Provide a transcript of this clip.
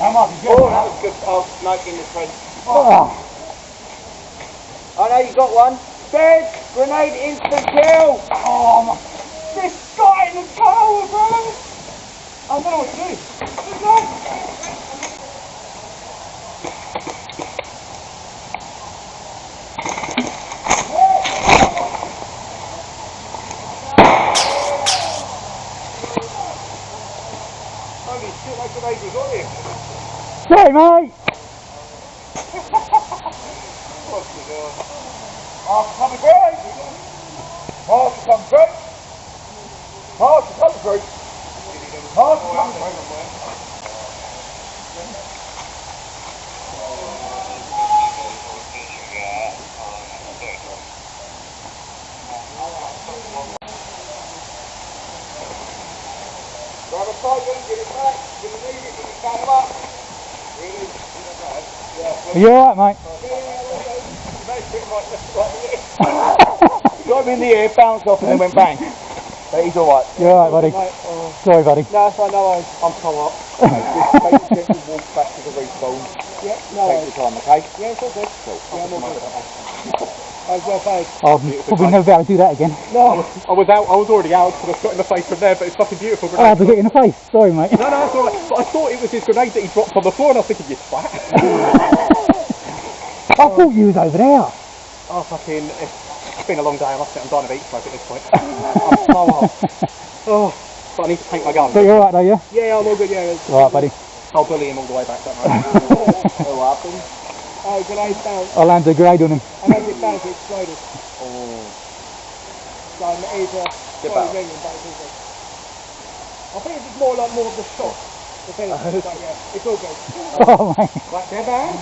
That might be good. Oh, that was good. Oh, smoke in the front. Oh, no, you got one. Dead! Grenade instant kill! Oh, my. This guy in the tower, bro! I don't know what to do. Good luck. Holy shit, my grenade was on him. Sorry, mate! Half coming through! Half coming through! Half coming through! Half coming through! Grab a tiger, give it back, give it need it, give it back up. Really? Are you alright, mate? Got him in the air, bounced off and then went bang. But he's alright. You're alright, buddy. Sorry, buddy. No, I know I'm come up. Just take the walk back to the respawn. Yeah, no. Take your time, okay? Yeah, it's all good. Cool. Yeah, I'm all good. How's your face? I'll probably never be able to do that again. No, I was already out because I got in the face from there, but it's fucking beautiful grenade. I had to get in the face. Sorry, mate. No, it's alright. But I thought it was his grenade that he dropped on the floor and I was thinking, you twat. I thought you was over there. Oh, fucking, it's been a long day. I'm dying of heat stroke at this point. I'm so hot. Oh, but I need to paint my gun. But you're alright though, yeah? Yeah, I'm all good, yeah. Alright, buddy. I'll bully him all the way back, don't worry. What happened? Oh, grenade bounced. I landed a grenade on him. I landed it bounced, it exploded. Oh. So I'm either ringing back to it. I think it's more of the shot. The thing, but yeah, it's all good. Oh, mate. Right there, man.